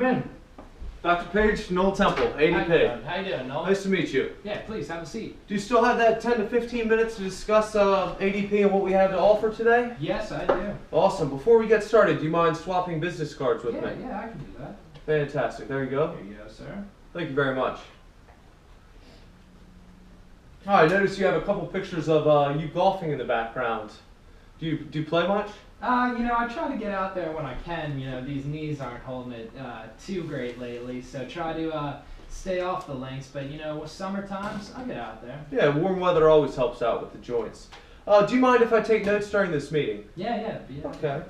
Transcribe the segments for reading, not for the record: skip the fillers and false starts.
in. Dr. Page, Noel Temple, ADP. How you doing, Noel? Nice to meet you. Yeah, please, have a seat. Do you still have that 10 to 15 minutes to discuss ADP and what we have to offer today? Yes, I do. Awesome. Before we get started, do you mind swapping business cards with me? Yeah, I can do that. Fantastic. There you go. Here you go, sir. Thank you very much. I noticed you have a couple pictures of you golfing in the background. Do you play much? I try to get out there when I can. These knees aren't holding it too great lately, so try to stay off the links. But with summer times, I get out there. Yeah, warm weather always helps out with the joints. Do you mind if I take notes during this meeting? Yeah. Okay,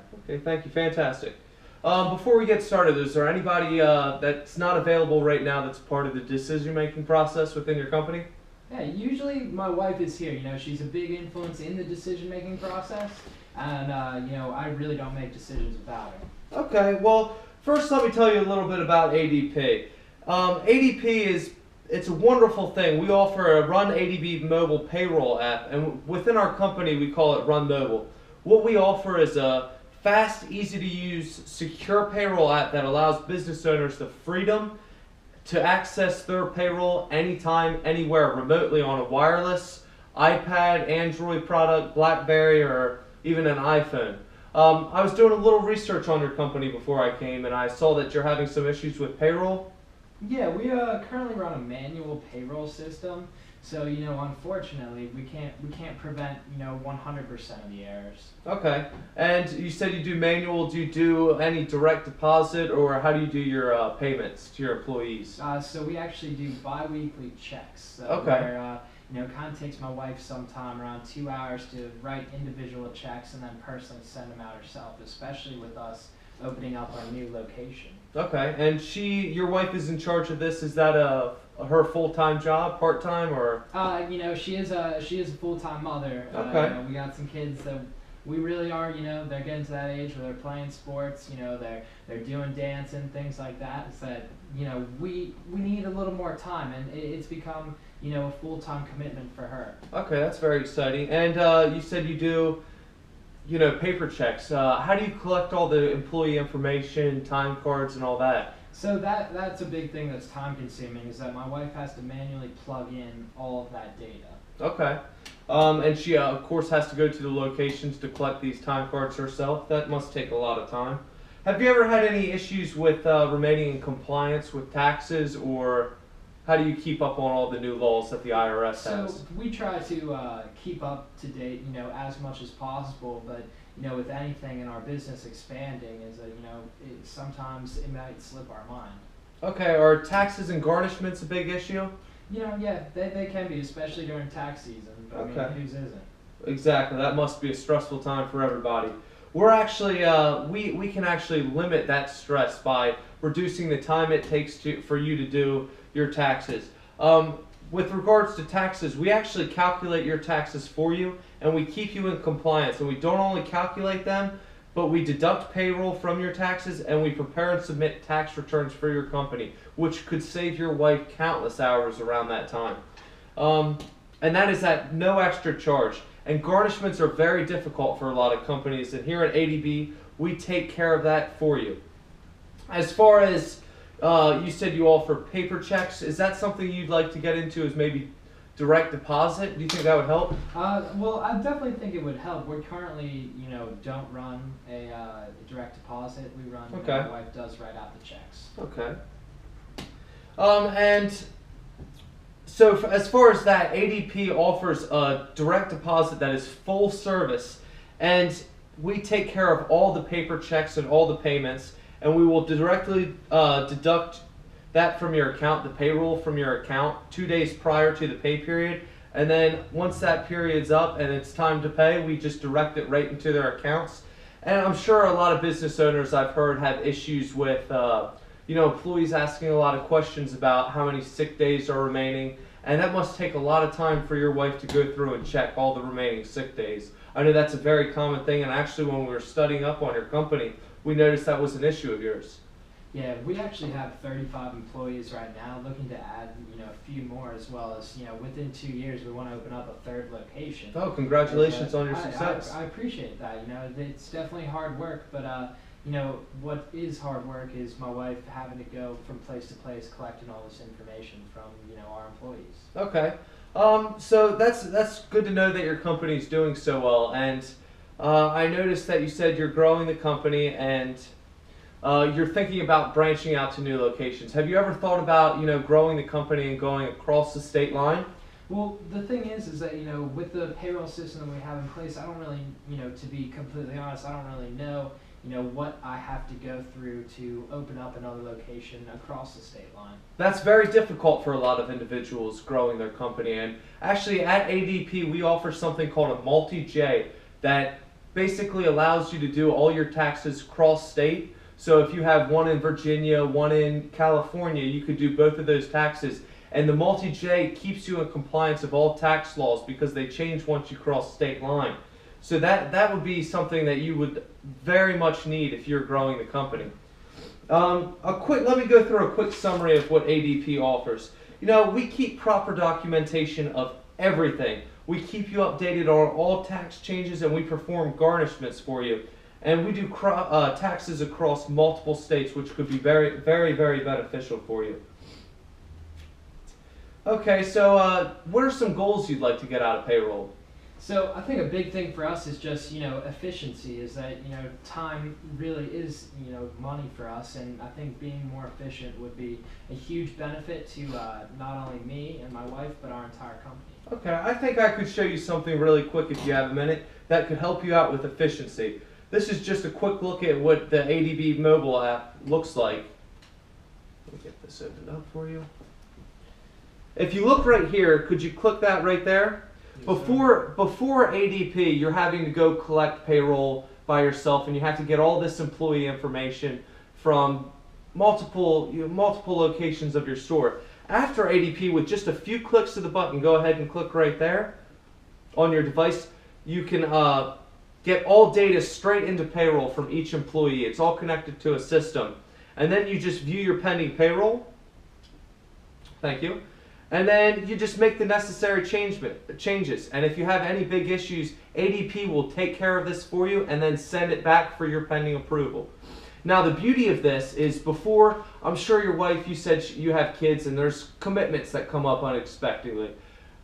thank you, fantastic. Before we get started, is there anybody that's not available right now that's part of the decision-making process within your company? Yeah, usually my wife is here. She's a big influence in the decision-making process, and I really don't make decisions without her. Okay, well, first let me tell you a little bit about ADP. ADP it's a wonderful thing. We offer a Run ADP mobile payroll app, and within our company we call it Run Mobile. What we offer is a fast, easy-to-use, secure payroll app that allows business owners the freedom to access their payroll anytime, anywhere, remotely on a wireless, iPad, Android product, BlackBerry, or even an iPhone. I was doing a little research on your company before I came, and I saw that you're having some issues with payroll. Yeah, we currently run a manual payroll system, so unfortunately we can't prevent 100% of the errors. Okay, and you said you do manual. Do you do any direct deposit, or how do you do your payments to your employees? So we actually do bi-weekly checks. So Okay. Where, it kind of takes my wife some time, around 2 hours, to write individual checks and then personally send them out herself, especially with us opening up our new location. Okay, and your wife is in charge of this. Is that her full-time job, part-time, or? She is a full-time mother. Okay. We got some kids that we really are, they're getting to that age where they're playing sports, they're doing dancing, things like that. It's that, we need a little more time, and it's become, a full-time commitment for her. Okay, that's very exciting. And you said you do, paper checks. How do you collect all the employee information, time cards, and all that? So that's a big thing that's time-consuming, is that my wife has to manually plug in all of that data. Okay. And she, of course, has to go to the locations to collect these time cards herself. That must take a lot of time. Have you ever had any issues with remaining in compliance with taxes, or how do you keep up on all the new laws that the IRS has? So we try to keep up to date, as much as possible, but with anything in our business expanding, is that sometimes it might slip our mind. Okay, are taxes and garnishments a big issue? Yeah, they can be, especially during tax season. But Okay. I mean, whose isn't? Exactly, that must be a stressful time for everybody. We're actually, we can actually limit that stress by reducing the time it takes for you to do your taxes. With regards to taxes, we actually calculate your taxes for you, and we keep you in compliance. And we don't only calculate them, but we deduct payroll from your taxes, and we prepare and submit tax returns for your company, which could save your wife countless hours around that time. And that is at no extra charge. And garnishments are very difficult for a lot of companies, and here at ADB, we take care of that for you. As far as you said you offer paper checks, is that something you'd like to get into, as maybe direct deposit? Do you think that would help? Well, I definitely think it would help. We currently, don't run a direct deposit. We run, Okay. My wife does write out the checks. Okay. And so as far as that, ADP offers a direct deposit that is full service, and we take care of all the paper checks and all the payments, and we will directly deduct that from your account, the payroll from your account, 2 days prior to the pay period. And then once that period's up and it's time to pay, we just direct it right into their accounts. And I'm sure a lot of business owners I've heard have issues with employees asking a lot of questions about how many sick days are remaining. And that must take a lot of time for your wife to go through and check all the remaining sick days. I know that's a very common thing, and actually when we were studying up on your company, we noticed that was an issue of yours. Yeah, we actually have 35 employees right now, looking to add, a few more, as well as, within 2 years we want to open up a third location. Oh, congratulations on your success. I appreciate that. It's definitely hard work, but you know, what is hard work is my wife having to go from place to place collecting all this information from, you know, our employees. Okay. So that's good to know that your company's doing so well. And I noticed that you said you're growing the company and you're thinking about branching out to new locations. Have you ever thought about, you know, growing the company and going across the state line? Well, the thing is that, you know, with the payroll system that we have in place, I don't really, you know, to be completely honest, I don't really know, you know, what I have to go through to open up another location across the state line. That's very difficult for a lot of individuals growing their company. And actually at ADP, we offer something called a multi-J that basically allows you to do all your taxes cross-state. So if you have one in Virginia, one in California, you could do both of those taxes. And the multi-J keeps you in compliance of all tax laws because they change once you cross state line. So that would be something that you would very much need if you're growing the company. Let me go through a quick summary of what ADP offers. You know, we keep proper documentation of everything. We keep you updated on all tax changes and we perform garnishments for you. And we do taxes across multiple states, which could be very, very, very beneficial for you. Okay, so what are some goals you'd like to get out of payroll? So I think a big thing for us is just, you know, efficiency, is that, you know, time really is, you know, money for us, and I think being more efficient would be a huge benefit to not only me and my wife, but our entire company. Okay, I think I could show you something really quick if you have a minute that could help you out with efficiency. This is just a quick look at what the ADB mobile app looks like. Let me get this opened up for you. If you look right here, could you click that right there? Yes, before ADP, you're having to go collect payroll by yourself, and you have to get all this employee information from multiple locations of your store. After ADP, with just a few clicks of the button, go ahead and click right there on your device, you can get all data straight into payroll from each employee. It's all connected to a system. And then you just view your pending payroll. Thank you. And then you just make the necessary changes. And if you have any big issues, ADP will take care of this for you and then send it back for your pending approval. Now the beauty of this is, before, I'm sure your wife, you said you have kids and there's commitments that come up unexpectedly.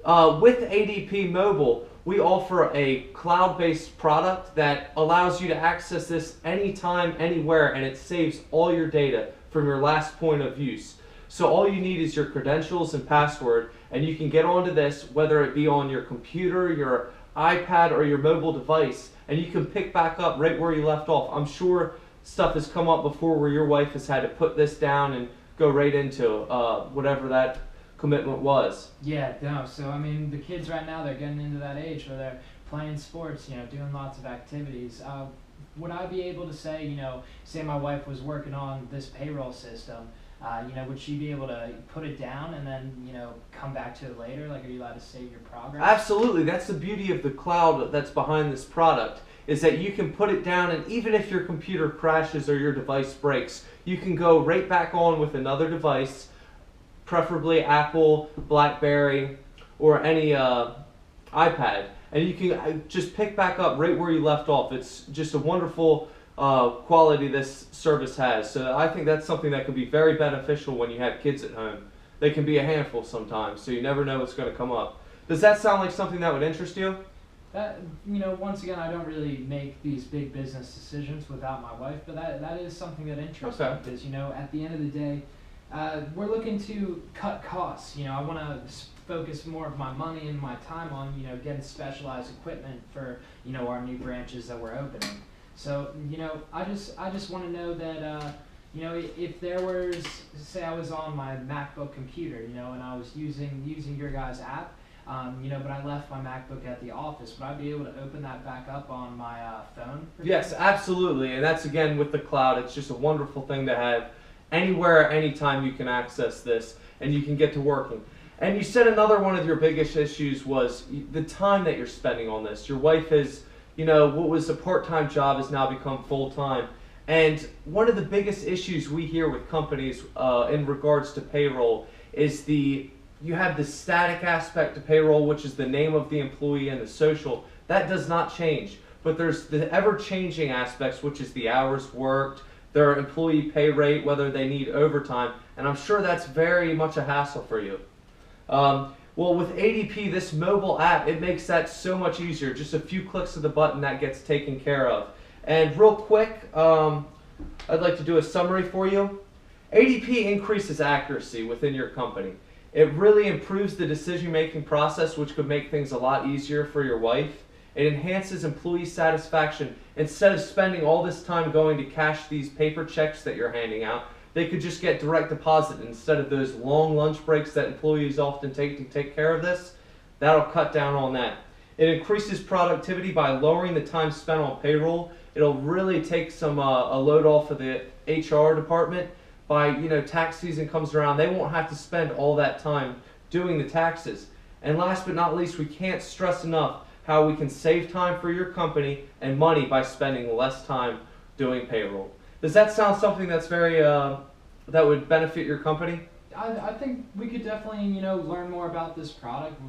With ADP Mobile, we offer a cloud-based product that allows you to access this anytime, anywhere, and it saves all your data from your last point of use. So all you need is your credentials and password, and you can get onto this, whether it be on your computer, your iPad, or your mobile device, and you can pick back up right where you left off. I'm sure stuff has come up before where your wife has had to put this down and go right into whatever that commitment was. Yeah, no, so I mean, the kids right now, they're getting into that age where they're playing sports, you know, doing lots of activities. Would I be able to say, you know, say my wife was working on this payroll system, you know, would she be able to put it down and then, you know, come back to it later? Like, are you allowed to save your progress? Absolutely. That's the beauty of the cloud that's behind this product, is that you can put it down, and even if your computer crashes or your device breaks, you can go right back on with another device, preferably Apple, BlackBerry, or any iPad, and you can just pick back up right where you left off. It's just a wonderful quality this service has. So I think that's something that could be very beneficial when you have kids at home. They can be a handful sometimes, so you never know what's going to come up. Does that sound like something that would interest you? That, you know, once again, I don't really make these big business decisions without my wife, but that is something that interests me, because, you know, at the end of the day, we're looking to cut costs. You know, I want to focus more of my money and my time on, you know, getting specialized equipment for, you know, our new branches that we're opening. So, you know, I just want to know that, you know, if there was, say I was on my MacBook computer, you know, and I was using your guys' app, you know, but I left my MacBook at the office, would I be able to open that back up on my phone? Yes, absolutely. And that's, again, with the cloud. It's just a wonderful thing to have. Anywhere, anytime you can access this, and you can get to working. And you said another one of your biggest issues was the time that you're spending on this. Your wife is, you know, what was a part-time job has now become full-time. And one of the biggest issues we hear with companies in regards to payroll is you have the static aspect to payroll, which is the name of the employee and the social. That does not change. but there's the ever-changing aspects, which is the hours worked, their employee pay rate, whether they need overtime, and I'm sure that's very much a hassle for you. Well, with ADP, this mobile app, it makes that so much easier. Just a few clicks of the button, that gets taken care of. And real quick, I'd like to do a summary for you. ADP increases accuracy within your company. It really improves the decision-making process, which could make things a lot easier for your wife. It enhances employee satisfaction. Instead of spending all this time going to cash these paper checks that you're handing out, they could just get direct deposit instead of those long lunch breaks that employees often take to take care of this. That'll cut down on that. It increases productivity by lowering the time spent on payroll. It'll really take some a load off of the HR department. By, tax season comes around, they won't have to spend all that time doing the taxes. And last but not least, we can't stress enough how we can save time for your company and money by spending less time doing payroll. Does that sound something that's very that would benefit your company? I think we could definitely, learn more about this product,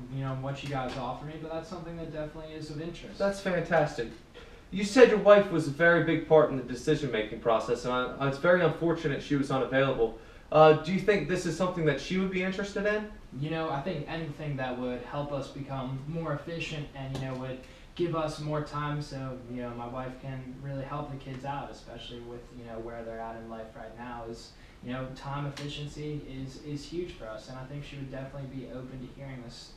what you guys offer me, but that's something that definitely is of interest. That's fantastic. You said your wife was a very big part in the decision-making process, and it's very unfortunate she was unavailable. Do you think this is something that she would be interested in? I think anything that would help us become more efficient and, would give us more time so, my wife can really help the kids out, especially with, where they're at in life right now is, time efficiency is huge for us, and I think she would definitely be open to hearing this.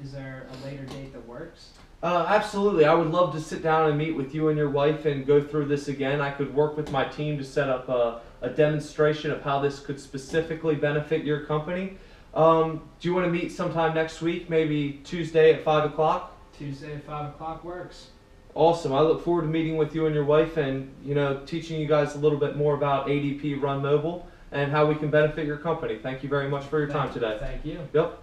Is there a later date that works? Absolutely. I would love to sit down and meet with you and your wife and go through this again. I could work with my team to set up a demonstration of how this could specifically benefit your company. Do you want to meet sometime next week, maybe Tuesday at 5 o'clock? Tuesday at 5 o'clock works. Awesome. I look forward to meeting with you and your wife and, teaching you guys a little bit more about ADP Run Mobile and how we can benefit your company. Thank you very much for your time today. Thank you. Yep.